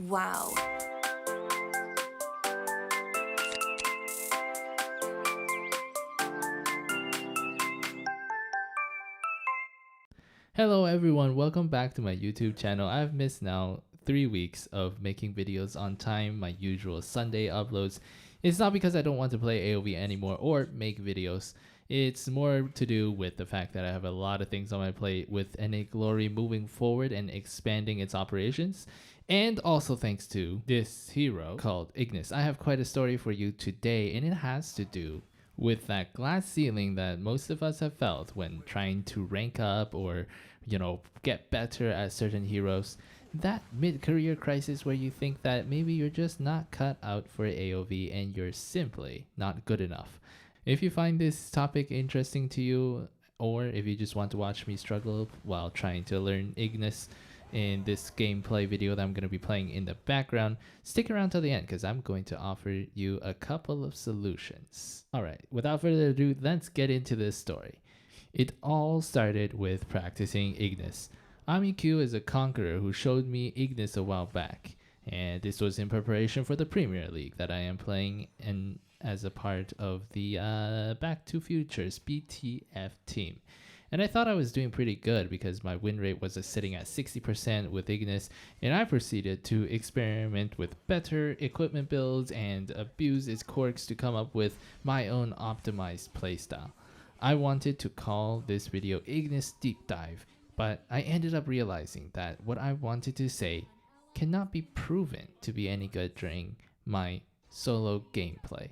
Wow. Hello everyone, welcome back to my YouTube channel. I've missed now 3 weeks of making videos on time, my usual Sunday uploads. It's not because I don't want to play AoV anymore or make videos. It's more to do with the fact that I have a lot of things on my plate with NagLory moving forward and expanding its operations. And also thanks to this hero called Ignis. I have quite a story for you today, and it has to do with that glass ceiling that most of us have felt when trying to rank up or, get better at certain heroes. That mid-career crisis where you think that maybe you're just not cut out for AoV and you're simply not good enough. If you find this topic interesting to you, or if you just want to watch me struggle while trying to learn Ignis in this gameplay video that I'm going to be playing in the background, stick around till the end because I'm going to offer you a couple of solutions. Alright, without further ado, let's get into this story. It all started with practicing Ignis. AmiQ is a conqueror who showed me Ignis a while back, and this was in preparation for the Premier League that I am playing in as a part of the Back to Futures BTF team. And I thought I was doing pretty good because my win rate was sitting at 60% with Ignis, and I proceeded to experiment with better equipment builds and abuse its quirks to come up with my own optimized playstyle. I wanted to call this video Ignis Deep Dive, but I ended up realizing that what I wanted to say cannot be proven to be any good during my solo gameplay.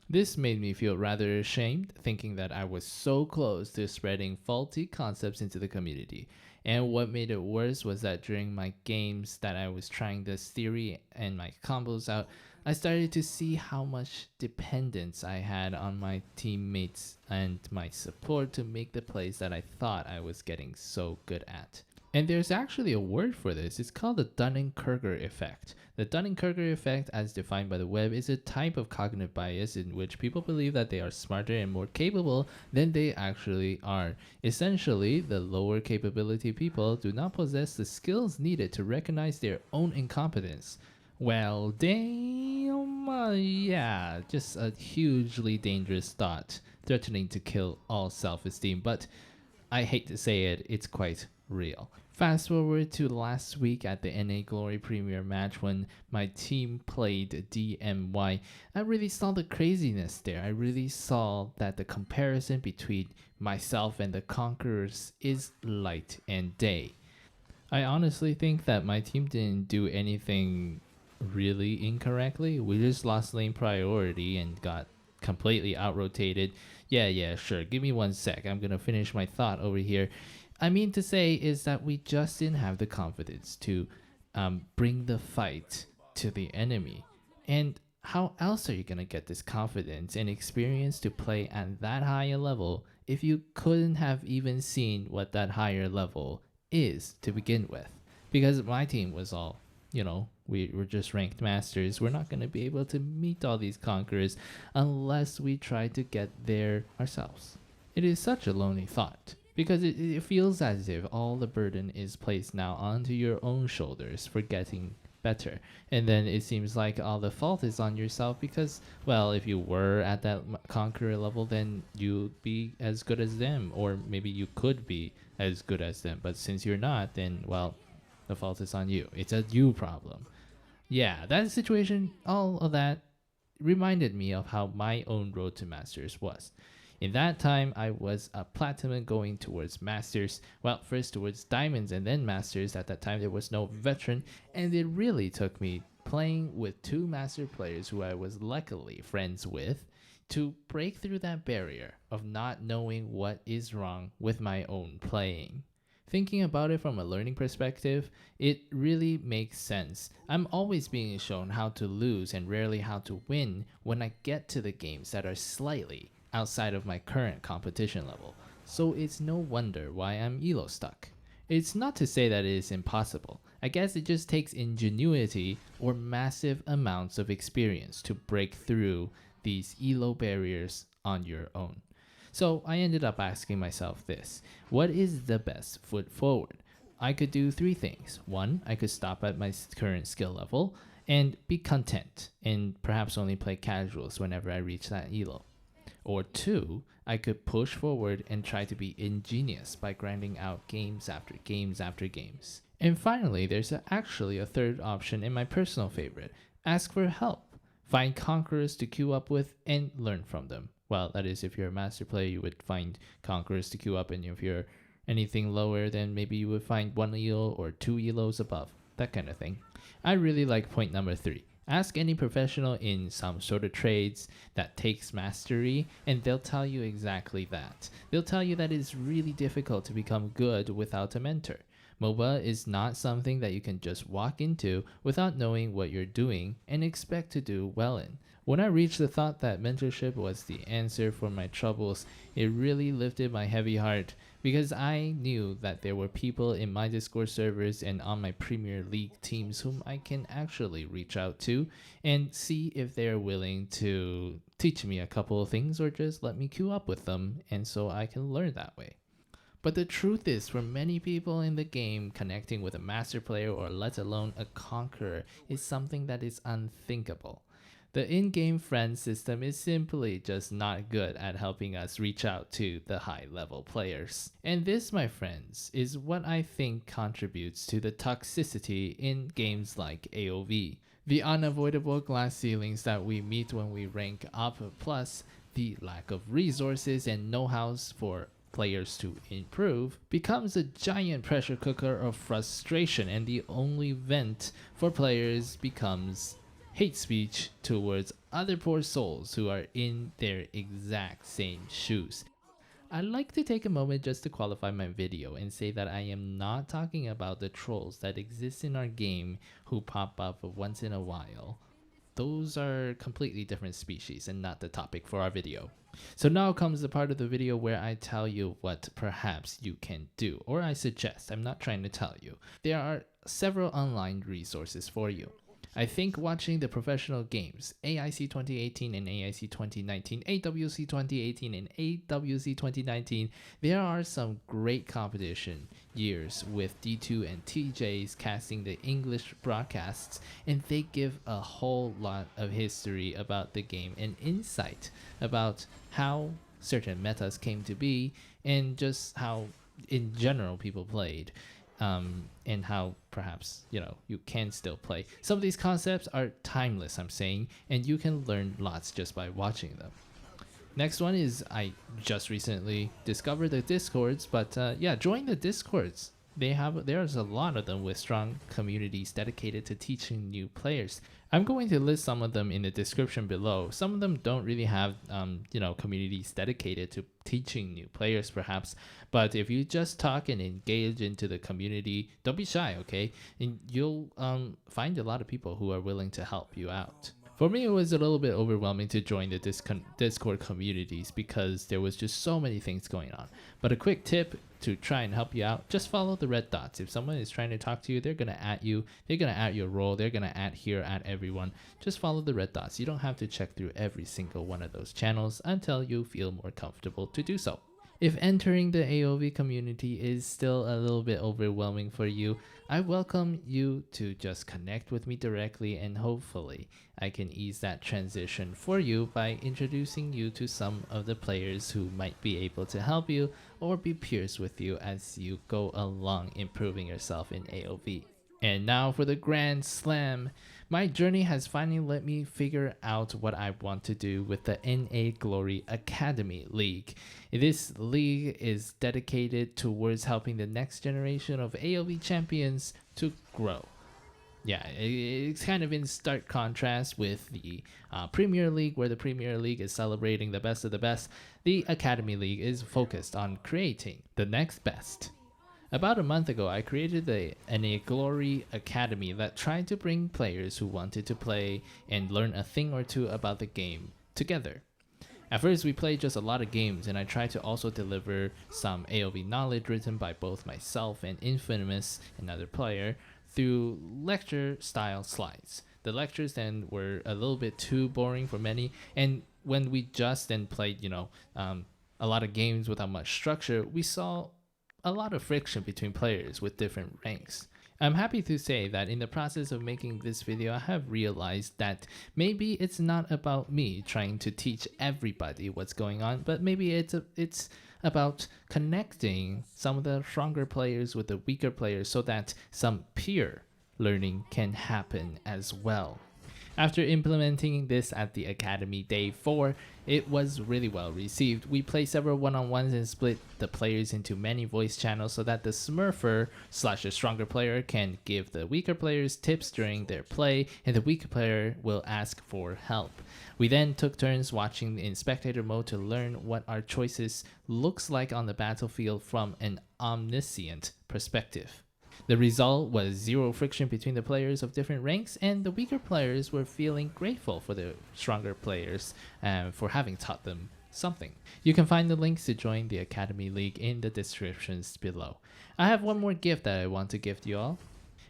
This made me feel rather ashamed, thinking that I was so close to spreading faulty concepts into the community. And what made it worse was that during my games that I was trying this theory and my combos out, I started to see how much dependence I had on my teammates and my support to make the plays that I thought I was getting so good at. And there's actually a word for this. It's called the Dunning-Kruger Effect. The Dunning-Kruger Effect, as defined by the web, is a type of cognitive bias in which people believe that they are smarter and more capable than they actually are. Essentially, the lower capability people do not possess the skills needed to recognize their own incompetence. Well, damn, yeah, just a hugely dangerous thought, threatening to kill all self-esteem, but I hate to say it, it's quite real. Fast forward to last week at the NagLory Premier match when my team played DMY. I really saw the craziness there. I really saw that the comparison between myself and the Conquerors is light and day. I honestly think that my team didn't do anything really incorrectly. We just lost lane priority and got completely out-rotated. Yeah, sure. Give me 1 sec. I'm gonna finish my thought over here. I mean to say is that we just didn't have the confidence to bring the fight to the enemy. And how else are you going to get this confidence and experience to play at that higher level if you couldn't have even seen what that higher level is to begin with? Because my team was all, we were just ranked masters. We're not going to be able to meet all these conquerors unless we try to get there ourselves. It is such a lonely thought, because it feels as if all the burden is placed now onto your own shoulders for getting better. And then it seems like all the fault is on yourself because, well, if you were at that conqueror level, then you'd be as good as them. Or maybe you could be as good as them. But since you're not, then, well, the fault is on you. It's a you problem. Yeah, that situation, all of that reminded me of how my own road to Masters was. In that time, I was a platinum going towards Masters. Well, first towards Diamonds and then Masters. At that time, there was no veteran, and it really took me playing with 2 Master players who I was luckily friends with to break through that barrier of not knowing what is wrong with my own playing. Thinking about it from a learning perspective, it really makes sense. I'm always being shown how to lose and rarely how to win when I get to the games that are slightly outside of my current competition level, so it's no wonder why I'm elo stuck. It's not to say that it is impossible. I guess it just takes ingenuity or massive amounts of experience to break through these elo barriers on your own. So I ended up asking myself this: what is the best foot forward? I could do three things. One, I could stop at my current skill level and be content and perhaps only play casuals whenever I reach that elo. Or two, I could push forward and try to be ingenious by grinding out games after games after games. And finally, there's actually a third option in my personal favorite. Ask for help. Find conquerors to queue up with and learn from them. Well, that is, if you're a master player, you would find conquerors to queue up, and if you're anything lower, then maybe you would find one elo or two elos above, that kind of thing. I really like point number 3. Ask any professional in some sort of trades that takes mastery, and they'll tell you exactly that. They'll tell you that it's really difficult to become good without a mentor. MOBA is not something that you can just walk into without knowing what you're doing and expect to do well in. When I reached the thought that mentorship was the answer for my troubles, it really lifted my heavy heart, because I knew that there were people in my Discord servers and on my Premier League teams whom I can actually reach out to and see if they're willing to teach me a couple of things or just let me queue up with them, and so I can learn that way. But the truth is, for many people in the game, connecting with a master player or let alone a conqueror is something that is unthinkable. The in-game friend system is simply just not good at helping us reach out to the high-level players. And this, my friends, is what I think contributes to the toxicity in games like AoV. The unavoidable glass ceilings that we meet when we rank up, plus the lack of resources and know-hows for players to improve, becomes a giant pressure cooker of frustration, and the only vent for players becomes hate speech towards other poor souls who are in their exact same shoes. I'd like to take a moment just to qualify my video and say that I am not talking about the trolls that exist in our game who pop up once in a while. Those are completely different species and not the topic for our video. So now comes the part of the video where I tell you what perhaps you can do, or I suggest. I'm not trying to tell you. There are several online resources for you. I think watching the professional games, AIC 2018 and AIC 2019, AWC 2018 and AWC 2019, there are some great competition years with D2 and TJs casting the English broadcasts, and they give a whole lot of history about the game and insight about how certain metas came to be and just how in general people played. And how perhaps, you can still play. Some of these concepts are timeless, I'm saying, and you can learn lots just by watching them. Next one is, I just recently discovered the Discords, but join the Discords. There's a lot of them with strong communities dedicated to teaching new players. I'm going to list some of them in the description below. Some of them don't really have, communities dedicated to teaching new players perhaps, but if you just talk and engage into the community, don't be shy, okay? And you'll find a lot of people who are willing to help you out. For me, it was a little bit overwhelming to join the Discord communities because there was just so many things going on. But a quick tip to try and help you out, just follow the red dots. If someone is trying to talk to you, they're going to at you, they're going to at your role, they're going to at everyone. Just follow the red dots. You don't have to check through every single one of those channels until you feel more comfortable to do so. If entering the AoV community is still a little bit overwhelming for you, I welcome you to just connect with me directly, and hopefully I can ease that transition for you by introducing you to some of the players who might be able to help you or be peers with you as you go along improving yourself in AoV. And now for the Grand Slam. My journey has finally let me figure out what I want to do with the NagLory Academy League. This league is dedicated towards helping the next generation of AoV champions to grow. Yeah, it's kind of in stark contrast with the Premier League, where the Premier League is celebrating the best of the best. The Academy League is focused on creating the next best. About a month ago, I created the NagLory Academy that tried to bring players who wanted to play and learn a thing or two about the game together. At first, we played just a lot of games, and I tried to also deliver some AoV knowledge written by both myself and Infamous, another player, through lecture-style slides. The lectures then were a little bit too boring for many, and when we just then played, a lot of games without much structure, we saw a lot of friction between players with different ranks. I'm happy to say that in the process of making this video, I have realized that maybe it's not about me trying to teach everybody what's going on, but maybe it's about connecting some of the stronger players with the weaker players so that some peer learning can happen as well. After implementing this at the Academy Day 4, it was really well received. We played several one-on-ones and split the players into many voice channels so that the smurfer / a stronger player can give the weaker players tips during their play, and the weaker player will ask for help. We then took turns watching in spectator mode to learn what our choices looks like on the battlefield from an omniscient perspective. The result was zero friction between the players of different ranks, and the weaker players were feeling grateful for the stronger players for having taught them something. You can find the links to join the Academy League in the descriptions below. I have one more gift that I want to gift you all,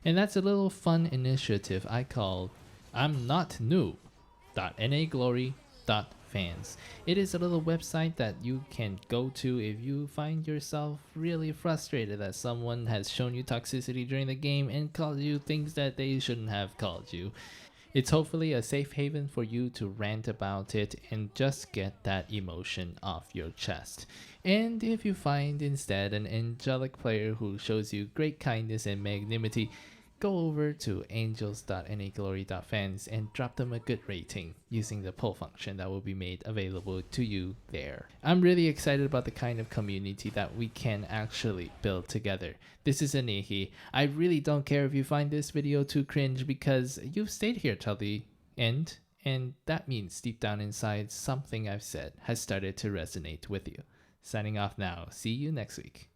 and that's a little fun initiative I call imnotnoob.naglory.fans. It is a little website that you can go to if you find yourself really frustrated that someone has shown you toxicity during the game and called you things that they shouldn't have called you. It's hopefully a safe haven for you to rant about it and just get that emotion off your chest. And if you find instead an angelic player who shows you great kindness and magnanimity, go over to angels.naglory.fans and drop them a good rating using the poll function that will be made available to you there. I'm really excited about the kind of community that we can actually build together. This is Anihi. I really don't care if you find this video too cringe because you've stayed here till the end, and that means deep down inside something I've said has started to resonate with you. Signing off now. See you next week.